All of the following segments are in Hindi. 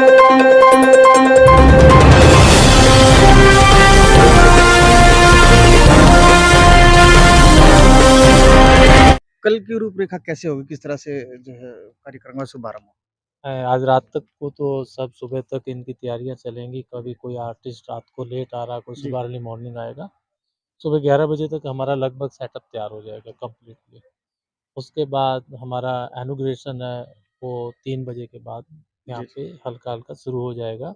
कल की रूपरेखा कैसे होगी? किस तरह से जो है कार्यक्रम का शुभारंभ होगा? आज रात तक को तो सब सुबह तक इनकी तैयारियां चलेंगी। कभी कोई आर्टिस्ट रात को लेट आ रहा, कोई जी, सुबह अर्ली मॉर्निंग आएगा। सुबह 11 बजे तक हमारा लगभग सेटअप तैयार हो जाएगा कंप्लीटली। उसके बाद हमारा इनॉग्रेशन है, वो 3 बजे के बाद यहाँ जी, पे हल्का-हल्का शुरू हो जाएगा।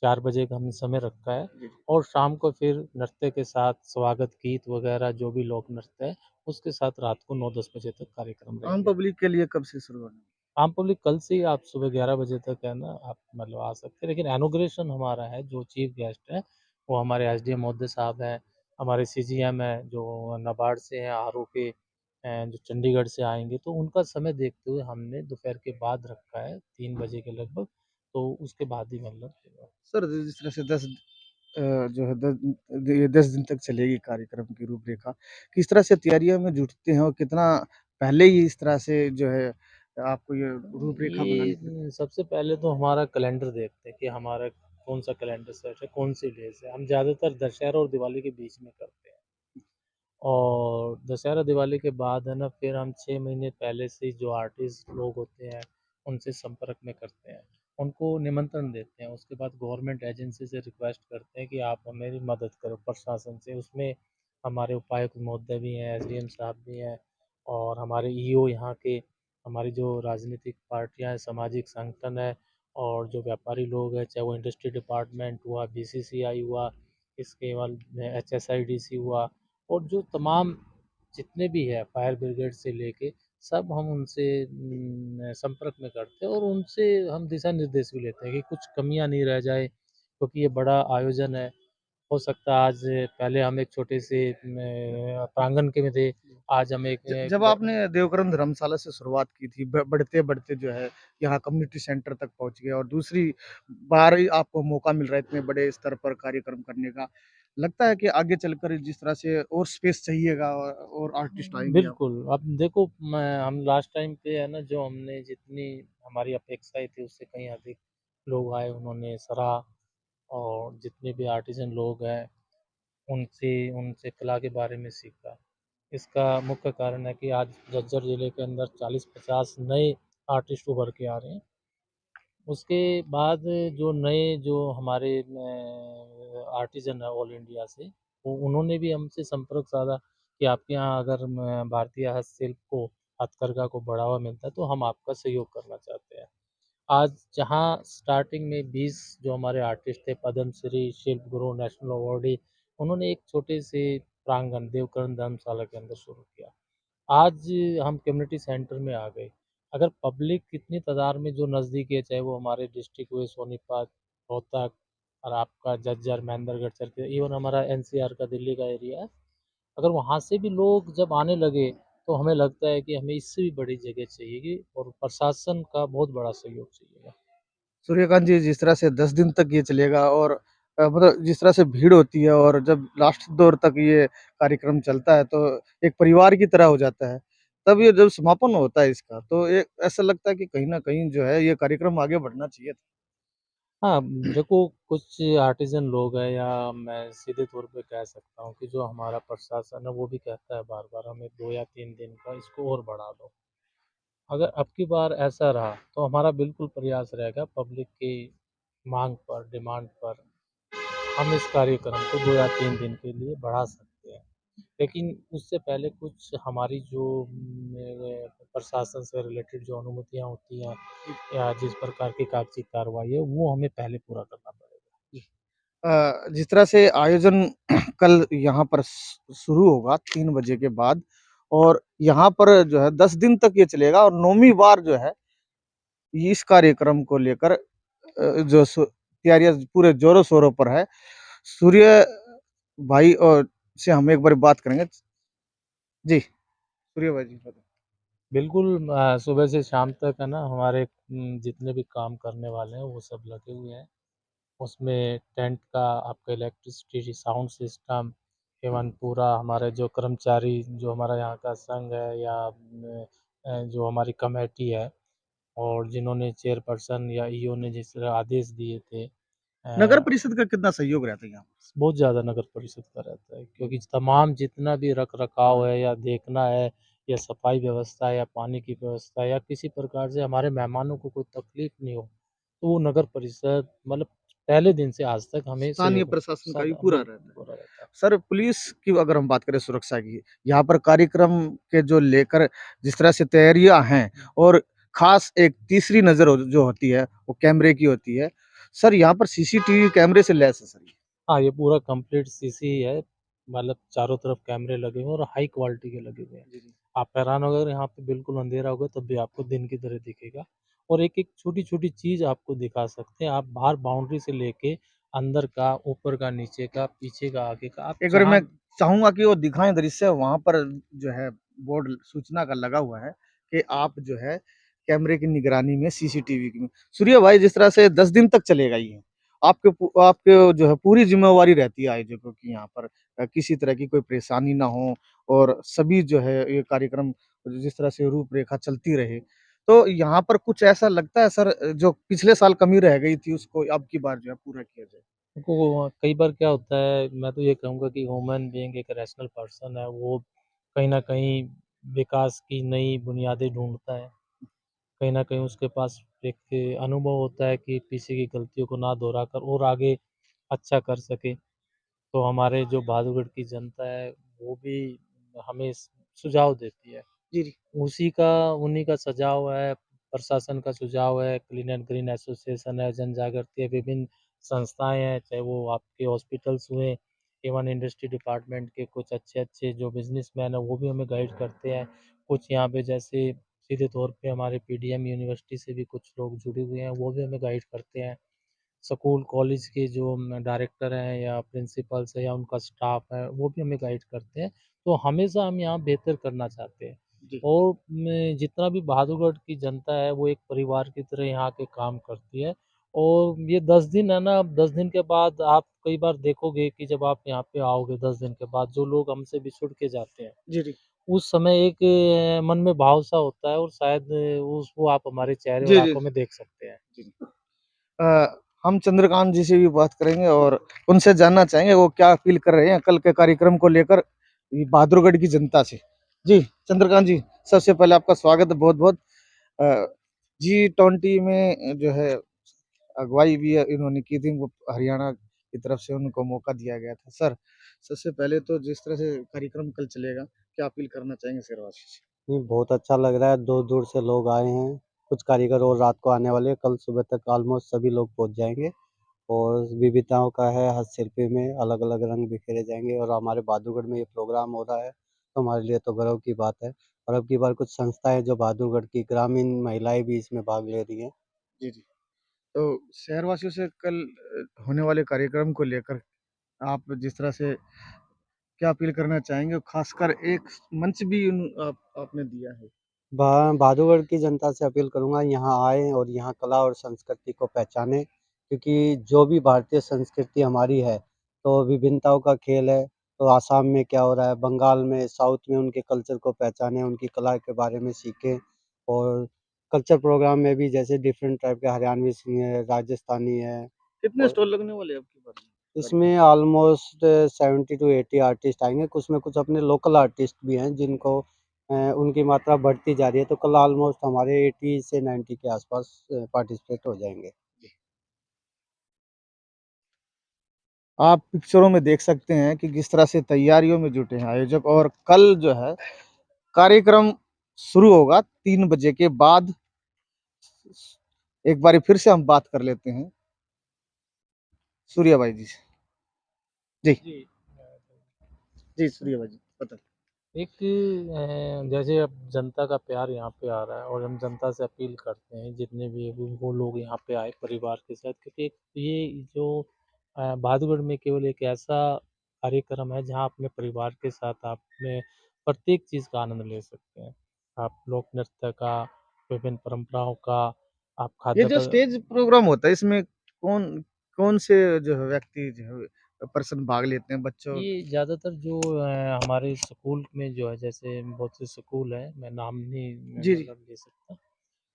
4 बजे का हमने समय रखा है जी। और शाम को फिर नृत्य के साथ स्वागत गीत वगैरह जो भी लोक नृत्य है, उसके साथ रात को 9-10 बजे तक कार्यक्रम आम रहेंगे। पब्लिक के लिए कब से शुरू होना है? आम पब्लिक कल से ही आप सुबह 11 बजे तक है ना, आप मतलब आ सकते हैं। लेकिन इनॉग्रेशन हमारा है, जो चीफ गेस्ट है, वो हमारे एसडीएम महोदय साहब हैं, हमारे सीजीएम हैं, जो नाबार्ड से हैं, आरओके जो चंडीगढ़ से आएँगे, तो उनका समय देखते हुए हमने दोपहर के बाद रखा है, 3 बजे के लगभग, तो उसके बाद ही मतलब होगा। सर जिस तरह से 10 जो है 10 दिन तक चलेगी कार्यक्रम की रूपरेखा, किस तरह से तैयारियों में जुटते हैं और कितना पहले ही इस तरह से जो है आपको ये रूपरेखा बनानी पड़ती है? सबसे पहले तो हमारा कैलेंडर देखते हैं कि हमारा कौन-सा कैलेंडर सेट है, कौन-सी डेज़ है। हम ज़्यादातर दशहरा और दिवाली के बीच में करते हैं। और दशहरा दिवाली के बाद है ना, फिर हम 6 महीने पहले से ही जो आर्टिस्ट लोग होते हैं उनसे संपर्क में करते हैं, उनको निमंत्रण देते हैं। उसके बाद गवर्नमेंट एजेंसी से रिक्वेस्ट करते हैं कि आप मेरी मदद करो प्रशासन से। उसमें हमारे उपायुक्त महोदय भी हैं, एसडीएम साहब भी हैं और हमारे ईओ यहाँ के, हमारी जो राजनीतिक पार्टियाँ हैं, सामाजिक संगठन है और जो व्यापारी लोग हैं, चाहे वो इंडस्ट्री डिपार्टमेंट हुआ, बीसीसीआई हुआ, इसके बाद एचएसआईडीसी हुआ और जो तमाम जितने भी है फायर ब्रिगेड से लेके सब हम उनसे संपर्क में करते हैं और उनसे हम दिशा निर्देश भी लेते हैं कि कुछ कमियां नहीं रह जाए, क्योंकि ये बड़ा आयोजन है। हो सकता है आज पहले हम एक छोटे से प्रांगण के में थे, आज हम जब आपने देवकरम धर्मशाला से शुरुआत की थी, बढ़ते-बढ़ते जो है यहाँ कम्युनिटी सेंटर तक पहुँच गए और दूसरी बार ही आपको मौका मिल रहा है इतने बड़े स्तर पर कार्यक्रम करने का। लगता है कि आगे चलकर जिस तरह से और स्पेस चाहिएगा और आर्टिस्ट आएँगे यहाँ पर? बिल्कुल, अब देखो मैं हम लास्ट टाइम पे है ना, जो हमने जितनी हमारी अपेक्षाएँ थी उससे कहीं अधिक लोग आए, उन्होंने सराहा और जितने भी आर्टिज़न लोग हैं उनसे उनसे कला के बारे में सीखा। इसका मुख्य कारण है कि आज झज्जर ज़िले के अंदर 40-50 नए आर्टिस्ट उभर के आ रहे हैं। उसके बाद जो नए जो हमारे आर्टिज़न है ऑल इंडिया से, वो उन्होंने भी हमसे संपर्क साधा कि आपके यहाँ अगर भारतीय हस्तशिल्प को, हथकरघा को बढ़ावा मिलता है तो हम आपका सहयोग करना चाहते हैं। आज जहाँ स्टार्टिंग में 20 जो हमारे आर्टिस्ट थे, पद्मश्री, शिल्प गुरु, नेशनल अवार्डी, उन्होंने एक छोटे से प्रांगण देवकरण धर्मशाला के अंदर शुरू किया। आज हम कम्युनिटी सेंटर में आ गए। अगर पब्लिक कितनी तादाद में जो नज़दीकी है, चाहे वो हमारे डिस्ट्रिक्ट हुए सोनीपत, रोहतक और आपका झज्जर, महेंद्रगढ़ चल के इवन हमारा एनसीआर का दिल्ली का एरिया है। अगर वहाँ से भी लोग जब आने लगे, तो हमें लगता है कि हमें इससे भी बड़ी जगह चाहिएगी और प्रशासन का बहुत बड़ा सहयोग चाहिएगा। सूर्यकांत जी, जिस तरह से 10 दिन तक ये चलेगा और मतलब जिस तरह से भीड़ होती है और जब लास्ट दौर तक ये कार्यक्रम चलता है, तो एक परिवार की तरह हो जाता है। तब ये जब समापन होता है इसका, तो एक ऐसा लगता है कि कहीं न कहीं जो है ये कार्यक्रम आगे बढ़ना चाहिए था। हाँ, देखो कुछ आर्टिज़न लोग हैं या मैं सीधे तौर पे कह सकता हूँ कि जो हमारा प्रशासन है वो भी कहता है बार-बार हमें 2 या 3 दिन का इसको और बढ़ा दो। अगर अब की बार ऐसा रहा तो हमारा बिल्कुल प्रयास रहेगा पब्लिक की माँग पर, डिमांड पर हम इस कार्यक्रम को 2 या 3 दिन के लिए बढ़ा सकते हैं। लेकिन उससे पहले कुछ हमारी जो प्रशासन से रिलेटेड जो अनुमतियाँ होती हैं या जिस प्रकार की कागज़ी कार्रवाई है, वो हमें पहले पूरा करना पड़ेगा। जिस तरह से आयोजन कल यहाँ पर शुरू होगा 3 बजे के बाद और यहाँ पर जो है 10 दिन तक ये चलेगा और 9वीं बार जो है इस कार्यक्रम को लेकर जो तैयारियाँ पूरे ज़ोरों-शोरों पर है। सूर्य भाई और से हम एक बार बात करेंगे। जी, सूर्य भाई जी बताएँ। बिल्कुल सुबह से शाम तक है ना, हमारे जितने भी काम करने वाले हैं वो सब लगे हुए हैं। उसमें टेंट का आपका इलेक्ट्रिसिटी, साउंड सिस्टम एवं पूरा हमारे जो कर्मचारी जो हमारा यहाँ का संघ है या जो हमारी कमेटी है, और जिन्होंने चेयरपर्सन या ईओ ने जिस तरह आदेश दिए थे नगर अ, परिषद का कितना सहयोग रहता है यहाँ? बहुत ज़्यादा नगर परिषद का रहता है क्योंकि तमाम जितना भी रख-रखाव है या देखना है या सफाई व्यवस्था है या पानी की व्यवस्था या किसी प्रकार से हमारे मेहमानों को कोई तकलीफ़ नहीं हो, तो वो नगर परिषद मतलब पहले दिन से आज तक हमें स्थानीय सहयोग प्रशासन का भी सदा पूरा बिल्कुल रहता है। पूरा रहता है। सर, पुलिस की अगर हम बात करें सुरक्षा की, यहाँ पर कार्यक्रम के जो लेकर जिस तरह से तैयारियाँ हैं और ख़ास एक तीसरी नज़र जो होती है, वो कैमरे की होती है। सर, यहाँ पर सीसीटीवी कैमरे से लैस है सर ये। हाँ, ये पूरा कंप्लीट सीसी है, मतलब चारों तरफ कैमरे लगे हुए हैं और हाई क्वालिटी के लगे हुए हैं। जी, जी। आप हैरान हो अगर यहाँ पे बिल्कुल अंधेरा होगा तब भी आपको दिन की तरह दिखेगा और एक-एक छोटी-छोटी चीज़ आपको दिखा सकते हैं। आप बाहर बाउंड्री से लेके अंदर का, ऊपर का, नीचे का, पीछे का, आगे का, आप एक बारी जहाँ मैं चाहूँगा कि वो दिखाएँ दृश्य वहाँ पर जो है बोर्ड सूचना का लगा हुआ है कि आप जो है कैमरे की निगरानी में सीसीटीवी की सूर्या भाई जिस तरह से 10 दिन तक चलेगा ये, आपके जो है पूरी ज़िम्मेवारी रहती है आयोजकों की यहाँ पर किसी तरह की कोई परेशानी ना हो और सभी जो है ये कार्यक्रम जिस तरह से रूपरेखा चलती रहे। तो यहाँ पर कुछ ऐसा लगता है सर जो पिछले साल कमी रह गई थी उसको अब की बार जो है पूरा किया जाए? देखो कई बार क्या होता है, मैं तो ये कहूँगा कि ह्यूमन बीइंग एक रैशनल पर्सन है, वो कहीं न कहीं विकास की नई बुनियादें ढूँढता है। कहीं न कहीं उसके पास एक अनुभव होता है कि पीछे की गलतियों को ना दोहराकर और आगे अच्छा कर सके। तो हमारे जो बहादुरगढ़ की जनता है, वो भी हमें सुझाव देती है। जी, जी। उसी का उन्हीं का सुझाव है, प्रशासन का सुझाव है, क्लीन एंड ग्रीन एसोसिएशन है, जन जागृति है, विभिन्न संस्थाएँ हैं, चाहे वो आपके हॉस्पिटल्स हुए, इवन इंडस्ट्री डिपार्टमेंट के कुछ अच्छे-अच्छे जो बिज़नेसमैन हैं, वो भी हमें गाइड करते हैं। कुछ यहाँ पे जैसे सीधे तौर पे हमारे पीडीएम यूनिवर्सिटी से भी कुछ लोग जुड़े हुए हैं, वो भी हमें गाइड करते हैं। स्कूल, कॉलेज के जो डायरेक्टर हैं या प्रिंसिपल्स हैं या उनका स्टाफ है, वो भी हमें गाइड करते हैं। तो हमेशा हम यहाँ बेहतर करना चाहते हैं जी। और मैं जितना भी बहादुरगढ़ की जनता है, वो एक परिवार की तरह यहाँ के काम करती है और ये 10 दिन है ना, 10 दिन के बाद आप कई बार देखोगे कि जब आप यहाँ पे आओगे 10 दिन के बाद, जो लोग हमसे बिछुड़ के जाते हैं, जी, जी। उस समय एक मन में भाव-सा होता है और शायद उस वो आप हमारे चेहरे और जी, जी। आँखों में देख सकते हैं। जी। हम चंद्रकांत जी से भी बात करेंगे और उनसे जानना चाहेंगे वो क्या फ़ील कर रहे हैं कल के कार्यक्रम को लेकर ये बहादुरगढ़ की जनता से। जी, चंद्रकांत जी, सबसे पहले आपका स्वागत है बहुत-बहुत। अ, जी20 में जो है अगुवाई भी इन्होंने की थी, वो हरियाणा की तरफ से उनको मौका दिया गया था। सर, सबसे पहले तो जिस तरह से कार्यक्रम कल चलेगा, क्या अपील करना चाहेंगे शहरवासी से? नहीं, बहुत अच्छा लग रहा है, दूर-दूर से लोग आए हैं, कुछ कारीगर और रात को आने वाले हैं, कल सुबह तक ऑलमोस्ट सभी लोग पहुँच जाएँगे और विविधताओं का है हस्तशिल्पी में अलग-अलग रंग बिखेरे जाएँगे और हमारे बहादुरगढ़ में ये प्रोग्राम हो रहा है, तो हमारे लिए तो गर्व की बात है और अब की बार कुछ संस्थाएँ जो बहादुरगढ़ की ग्रामीण महिलाएँ भी इसमें भाग ले रही हैं। जी, जी। तो शहरवासियों से कल होने वाले कार्यक्रम को लेकर आप जिस तरह से क्या अपील करना चाहेंगे? ख़ासकर एक मंच भी आपने दिया है। बहादुरगढ़ की जनता से अपील करूँगा यहाँ आएँ और यहाँ कला और संस्कृति को पहचानें, क्योंकि जो भी भारतीय संस्कृति हमारी है, तो विभिन्नताओं का खेल है। तो आसाम में क्या हो रहा है, बंगाल में, साउथ में उनके कल्चर को पहचानें, उनकी कला के बारे में सीखें और कल्चर प्रोग्राम में भी जैसे डिफरेंट टाइप के हरियाणवी सिंह है, राजस्थानी है कितने और स्टॉल लगने वाले हैं आपकी बार में? इसमें ऑलमोस्ट 70 टू 80 आर्टिस्ट आएँगे, कुछ में कुछ अपने लोकल आर्टिस्ट भी हैं जिनको उनकी मात्रा बढ़ती जा रही है, तो कल ऑलमोस्ट हमारे 80 से 90 के आस-पास पार्टिसिपेट हो जाएँगे। आप पिक्चरों में देख सकते हैं कि किस तरह से तैयारियों में जुटे हैं आयोजक और कल जो है कार्यक्रम शुरू होगा 3 बजे के बाद। एक बारी फिर से हम बात कर लेते हैं सूर्या भाई जी से। जी, जी। जी सूर्या भाई जी, बताइए। एक जैसे अब जनता का प्यार यहाँ पे आ रहा है और हम जनता से अपील करते हैं जितने भी वो लोग यहाँ पे आए परिवार के साथ क्योंकि एक ये जो बहादुरगढ़ में केवल एक ऐसा कार्यक्रम है जहाँ अपने परिवार के साथ आप अपने प्रत्येक चीज़ का आनंद ले सकते हैं। आप लोक नृत्य का, विभिन्न परंपराओं का, आप ये खाद्य जो प स्टेज प्रोग्राम होता है इसमें कौन कौन से जो है व्यक्ति जो है पर्सन भाग लेते हैं बच्चों ये ज़्यादातर जो हमारे स्कूल में जो है जैसे बहुत से स्कूल हैं, मैं नाम नहीं मैं जी, जी। मतलब ले सकता।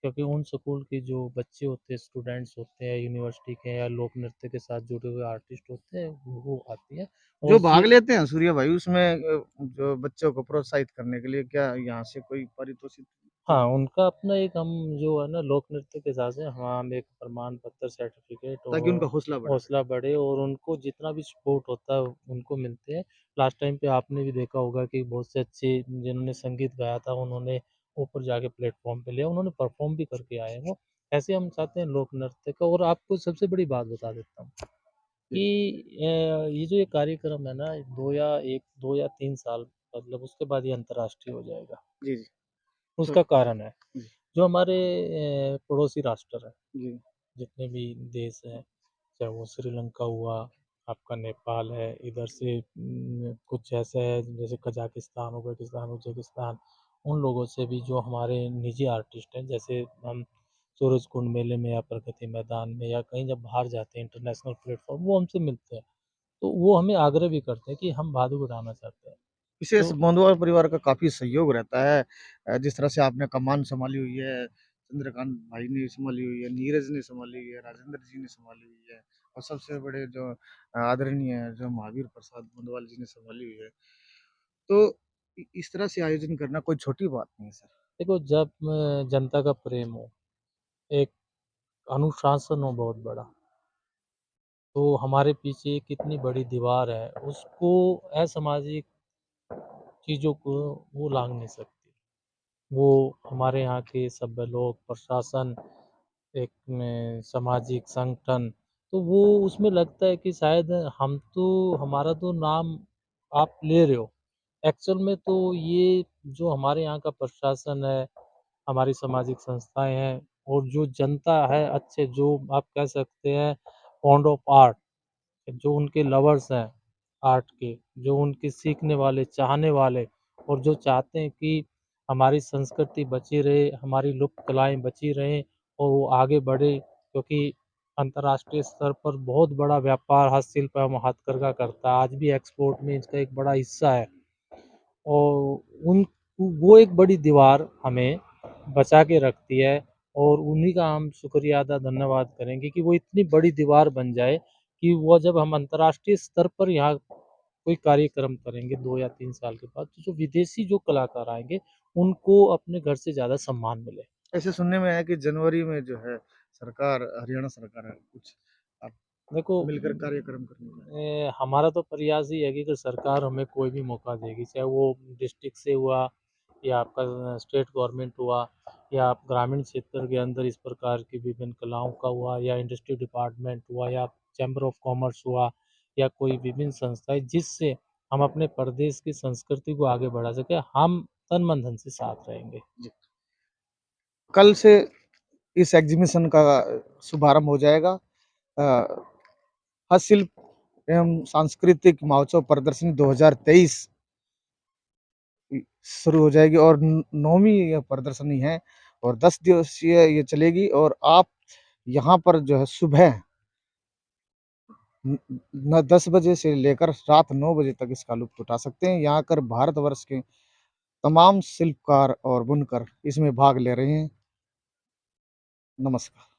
क्योंकि उन स्कूल के जो बच्चे होते हैं, स्टूडेंट्स होते हैं, यूनिवर्सिटी के या लोक नृत्य के साथ जुड़े हुए आर्टिस्ट होते हैं, वो आती है। जो और भाग ये लेते हैं सूर्या भाई उसमें जो बच्चों को प्रोत्साहित करने के लिए क्या यहाँ से कोई पारितोषिक हाँ, उनका अपना एक हम जो है ना लोक नृत्य के हिसाब से हम एक प्रमाण पत्र, सर्टिफिकेट ताकि उनका और हौसला बढ़े? हौसला बढ़े और उनको जितना भी सपोर्ट होता है उनको मिलते हैं। लास्ट टाइम पे आपने भी देखा होगा कि बहुत से अच्छे जिन्होंने संगीत गाया था उन्होंने ऊपर जाके प्लेटफ़ॉर्म पे लिया, उन्होंने परफ़ॉर्म भी करके आए हैं वो। ऐसे हम चाहते हैं लोक नृत्य का। और आपको सबसे बड़ी बात बता देता हूँ जी, कि ये जो ये कार्यक्रम है ना 2 या 3 साल मतलब उसके बाद ये अंतर्राष्ट्रीय हो जाएगा। जी, जी। तो उसका कारण है जी, जो हमारे पड़ोसी राष्ट्र हैं, जी, जितने भी देश हैं, चाहे वो श्रीलंका हुआ, आपका नेपाल है, इधर से कुछ ऐसे है जैसे कजाकिस्तान, उज़्बेकिस्तान, उज़्बेकिस्तान, उन लोगों से भी जो हमारे निजी आर्टिस्ट हैं, जैसे हम सूरजकुंड मेले में या प्रगति मैदान में या कहीं जब बाहर जाते हैं इंटरनेशनल प्लेटफ़ॉर्म, वो हमसे मिलते हैं। तो वो हमें आग्रह भी करते हैं कि हम भादु बढ़ाना चाहते हैं। विशेष तो गोंदवाल परिवार का काफ़ी सहयोग रहता है। जिस तरह से आपने कमान सँभाली हुई है, चंद्रकांत भाई ने सँभाली हुई है, नीरज ने सँभाली हुई है, राजेंद्र जी ने सँभाली हुई है और सबसे बड़े जो आदरणीय जो महावीर प्रसाद गोंदवाल जी ने सँभाली हुई है। तो इस तरह से आयोजन करना कोई छोटी बात नहीं है सर। देखो जब जनता का प्रेम हो, एक अनुशासन हो बहुत बड़ा, तो हमारे पीछे कितनी बड़ी दीवार है, उसको असामाजिक चीज़ों को वो लाँघ नहीं सकती। वो हमारे यहाँ के सभ्य लोग, प्रशासन, एक में सामाजिक संगठन, तो वो उसमें लगता है कि शायद हम तो हमारा तो नाम आप ले रहे हो। एक्चुअल में तो ये जो हमारे यहाँ का प्रशासन है, हमारी सामाजिक संस्थाएँ हैं और जो जनता है अच्छे जो आप कह सकते हैं फॉन्ड ऑफ आर्ट, जो उनके लवर्स हैं आर्ट के, जो उनके सीखने वाले, चाहने वाले और जो चाहते हैं कि हमारी संस्कृति बची रहे, हमारी लुप्त कलाएँ बची रहें और वो आगे बढ़े क्योंकि अंतर्राष्ट्रीय स्तर पर बहुत बड़ा व्यापार हस्तशिल्प एवं हथकरघा करता है। आज भी एक्सपोर्ट में इसका एक बड़ा हिस्सा है और उन वो एक बड़ी दीवार हमें बचा के रखती है और उन्हीं का हम शुक्रिया अदा धन्यवाद करेंगे कि वो इतनी बड़ी दीवार बन जाए कि वो जब हम अंतर्राष्ट्रीय स्तर पर यहाँ कोई कार्यक्रम करेंगे 2 या 3 साल के बाद, तो जो विदेशी जो कलाकार आएँगे, उनको अपने घर से ज़्यादा सम्मान मिले। ऐसे सुनने में आया कि जनवरी में जो है सरकार हरियाणा सरकार है कुछ आप देखो मिलकर कार्यक्रम करने जा रहे हैं। हमारा तो प्रयास ही है कि अगर सरकार हमें कोई भी मौका देगी, चाहे वो डिस्ट्रिक्ट से हुआ या आपका स्टेट गवर्नमेंट हुआ या आप ग्रामीण क्षेत्र के अंदर इस प्रकार की विभिन्न कलाओं का हुआ या इंडस्ट्री डिपार्टमेंट हुआ या चैम्बर ऑफ कॉमर्स हुआ या कोई विभिन्न संस्थाएँ जिससे हम अपने प्रदेश की संस्कृति को आगे बढ़ा सकें, हम तन मन धन से साथ रहेंगे। जी। कल से इस एग्ज़िबिशन का शुभारंभ हो जाएगा। अ, हस्तशिल्प एवं सांस्कृतिक महोत्सव प्रदर्शनी 2023 शुरू हो जाएगी और 9वीं यह प्रदर्शनी है और 10 दिवसीय ये चलेगी और आप यहाँ पर जो है सुबह 10 बजे से लेकर रात 9 बजे तक इसका लुत्फ़ उठा सकते हैं। यहाँ आकर भारतवर्ष के तमाम शिल्पकार और बुनकर इसमें भाग ले रहे हैं। नमस्कार।